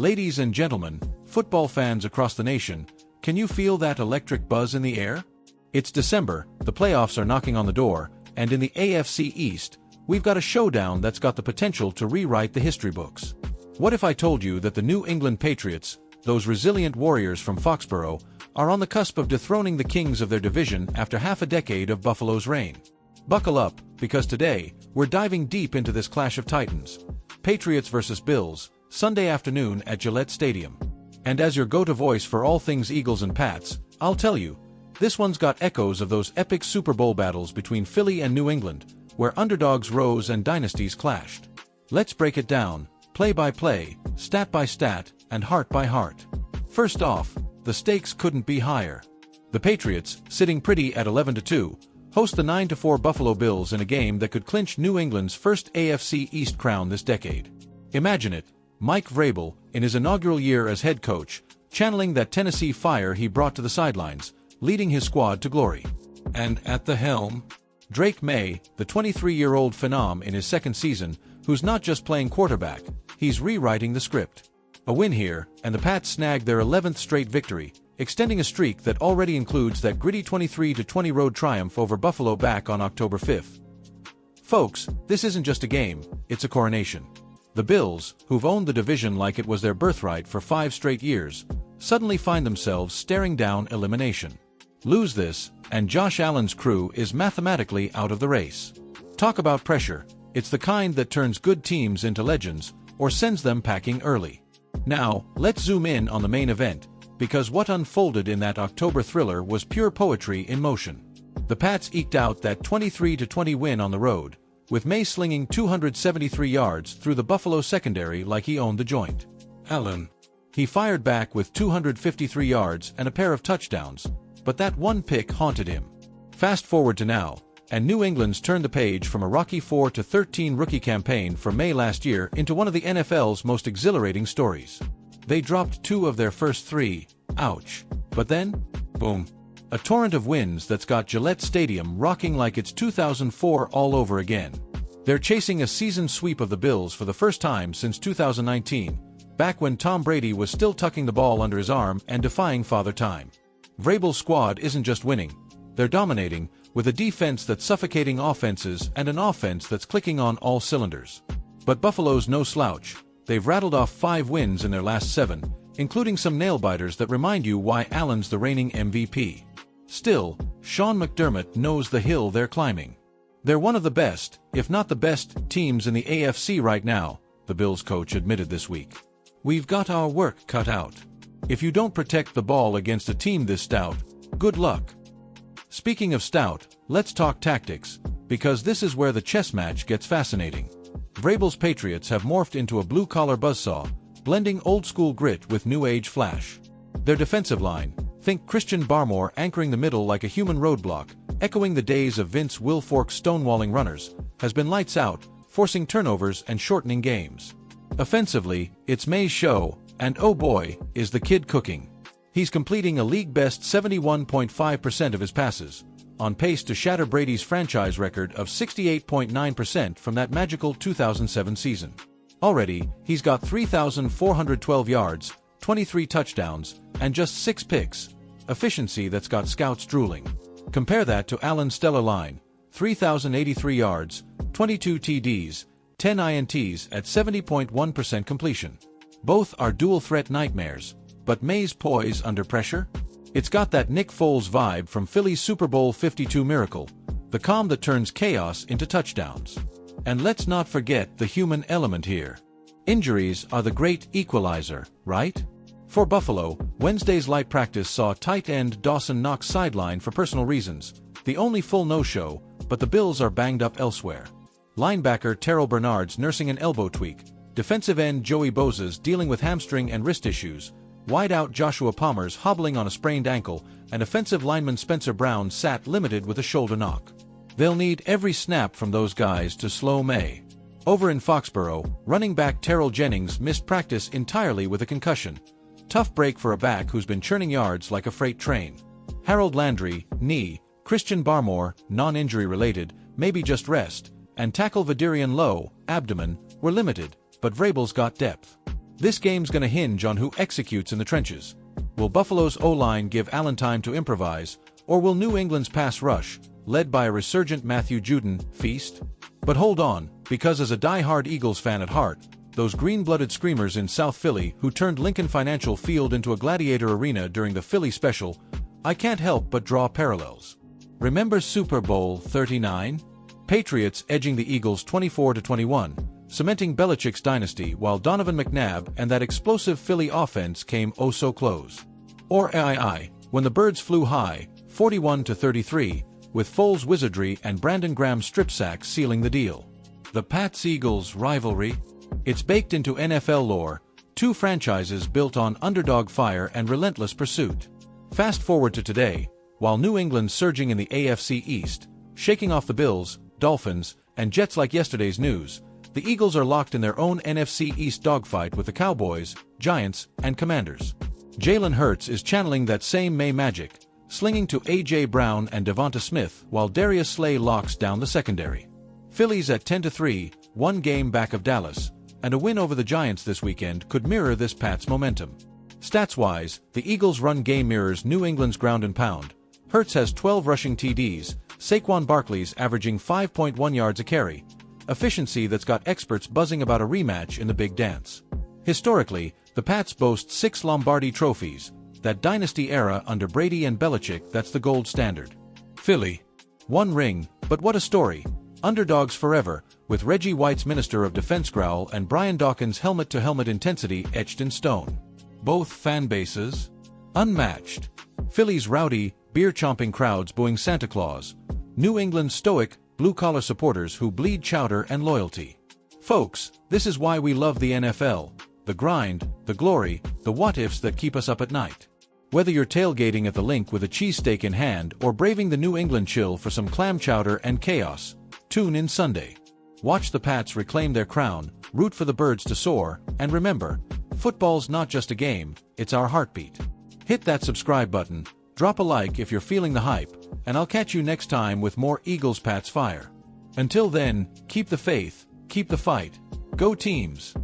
Ladies and gentlemen, football fans across the nation, can you feel that electric buzz in the air? It's December, the playoffs are knocking on the door, and in the AFC East, we've got a showdown that's got the potential to rewrite the history books. What if I told you that the New England Patriots, those resilient warriors from Foxborough, are on the cusp of dethroning the kings of their division after half a decade of Buffalo's reign? Buckle up, because today, we're diving deep into this clash of titans. Patriots versus Bills, Sunday afternoon at Gillette Stadium. And as your go-to voice for all things Eagles and Pats, I'll tell you, this one's got echoes of those epic Super Bowl battles between Philly and New England, where underdogs rose and dynasties clashed. Let's break it down, play by play, stat by stat, and heart by heart. First off, the stakes couldn't be higher. The Patriots, sitting pretty at 11-2, host the 9-4 Buffalo Bills in a game that could clinch New England's first AFC East crown this decade. Imagine it, Mike Vrabel, in his inaugural year as head coach, channeling that Tennessee fire he brought to the sidelines, leading his squad to glory. And at the helm, Maye, the 23-year-old phenom in his second season, who's not just playing quarterback, he's rewriting the script. A win here, and the Pats snagged their 11th straight victory, extending a streak that already includes that gritty 23-20 road triumph over Buffalo back on October 5th. Folks, this isn't just a game, it's a coronation. The Bills, who've owned the division like it was their birthright for 5 straight years, suddenly find themselves staring down elimination. Lose this, and Josh Allen's crew is mathematically out of the race. Talk about pressure, it's the kind that turns good teams into legends, or sends them packing early. Now, let's zoom in on the main event, because what unfolded in that October thriller was pure poetry in motion. The Pats eked out that 23-20 win on the road, with Maye slinging 273 yards through the Buffalo secondary like he owned the joint. Allen. He fired back with 253 yards and a pair of touchdowns, but that one pick haunted him. Fast forward to now, and New England's turned the page from a rocky 4-13 rookie campaign for Maye last year into one of the NFL's most exhilarating stories. They dropped 2 of their first 3, ouch. But then, boom. A torrent of wins that's got Gillette Stadium rocking like it's 2004 all over again. They're chasing a season sweep of the Bills for the first time since 2019, back when Tom Brady was still tucking the ball under his arm and defying Father Time. Vrabel's squad isn't just winning, they're dominating, with a defense that's suffocating offenses and an offense that's clicking on all cylinders. But Buffalo's no slouch. They've rattled off 5 wins in their last 7, including some nail-biters that remind you why Allen's the reigning MVP. Still, Sean McDermott knows the hill they're climbing. They're one of the best, if not the best, teams in the AFC right now, the Bills coach admitted this week. We've got our work cut out. If you don't protect the ball against a team this stout, good luck. Speaking of stout, let's talk tactics, because this is where the chess match gets fascinating. Vrabel's Patriots have morphed into a blue-collar buzzsaw, blending old-school grit with new-age flash. Their defensive line, think Christian Barmore anchoring the middle like a human roadblock, echoing the days of Vince Wilfork's stonewalling runners, has been lights out, forcing turnovers and shortening games. Offensively, it's Maye's show, and oh boy, is the kid cooking. He's completing a league-best 71.5% of his passes, on pace to shatter Brady's franchise record of 68.9% from that magical 2007 season. Already, he's got 3,412 yards, 23 touchdowns, and just 6 picks, efficiency that's got scouts drooling. Compare that to Allen's stellar line, 3,083 yards, 22 TDs, 10 INTs at 70.1% completion. Both are dual-threat nightmares, but Maye's poise under pressure? It's got that Nick Foles vibe from Philly's Super Bowl 52 miracle, the calm that turns chaos into touchdowns. And let's not forget the human element here. Injuries are the great equalizer, right? For Buffalo, Wednesday's light practice saw tight end Dawson Knox sidelined for personal reasons, the only full no-show, but the Bills are banged up elsewhere. Linebacker Terrell Bernard's nursing an elbow tweak, defensive end Joey Bosa's dealing with hamstring and wrist issues, wideout Joshua Palmer's hobbling on a sprained ankle, and offensive lineman Spencer Brown sat limited with a shoulder knock. They'll need every snap from those guys to slow Maye. Over in Foxborough, running back Terrell Jennings missed practice entirely with a concussion. Tough break for a back who's been churning yards like a freight train. Harold Landry, knee, Christian Barmore, non-injury related, maybe just rest, and tackle Vidarian Lowe, abdomen, were limited, but Vrabel's got depth. This game's gonna hinge on who executes in the trenches. Will Buffalo's O-line give Allen time to improvise, or will New England's pass rush, led by a resurgent Matthew Judon, feast? But hold on, because as a die-hard Eagles fan at heart, those green-blooded screamers in South Philly who turned Lincoln Financial Field into a gladiator arena during the Philly Special, I can't help but draw parallels. Remember Super Bowl 39? Patriots edging the Eagles 24-21, cementing Belichick's dynasty while Donovan McNabb and that explosive Philly offense came oh so close. Or when the birds flew high, 41-33, with Foles' wizardry and Brandon Graham's strip sack sealing the deal. The Pats-Eagles rivalry? It's baked into NFL lore, two franchises built on underdog fire and relentless pursuit. Fast forward to today, while New England's surging in the AFC East, shaking off the Bills, Dolphins, and Jets like yesterday's news, the Eagles are locked in their own NFC East dogfight with the Cowboys, Giants, and Commanders. Jalen Hurts is channeling that same Maye magic, slinging to A.J. Brown and Devonta Smith while Darius Slay locks down the secondary. Phillies at 10-3, one game back of Dallas, and a win over the Giants this weekend could mirror this Pats momentum. Stats-wise, the Eagles' run game mirrors New England's ground and pound. Hurts has 12 rushing TDs, Saquon Barkley's averaging 5.1 yards a carry, efficiency that's got experts buzzing about a rematch in the big dance. Historically, the Pats boast 6 Lombardi trophies, that dynasty era under Brady and Belichick that's the gold standard. Philly. 1 ring, but what a story. Underdogs forever, with Reggie White's Minister of Defense growl and Brian Dawkins' helmet-to-helmet intensity etched in stone. Both fan bases? Unmatched. Philly's rowdy, beer-chomping crowds booing Santa Claus. New England's stoic, blue-collar supporters who bleed chowder and loyalty. Folks, this is why we love the NFL. The grind, the glory, the what-ifs that keep us up at night. Whether you're tailgating at the Linc with a cheesesteak in hand or braving the New England chill for some clam chowder and chaos, tune in Sunday. Watch the Pats reclaim their crown, root for the birds to soar, and remember, football's not just a game, it's our heartbeat. Hit that subscribe button, drop a like if you're feeling the hype, and I'll catch you next time with more Eagles Pats fire. Until then, keep the faith, keep the fight. Go teams!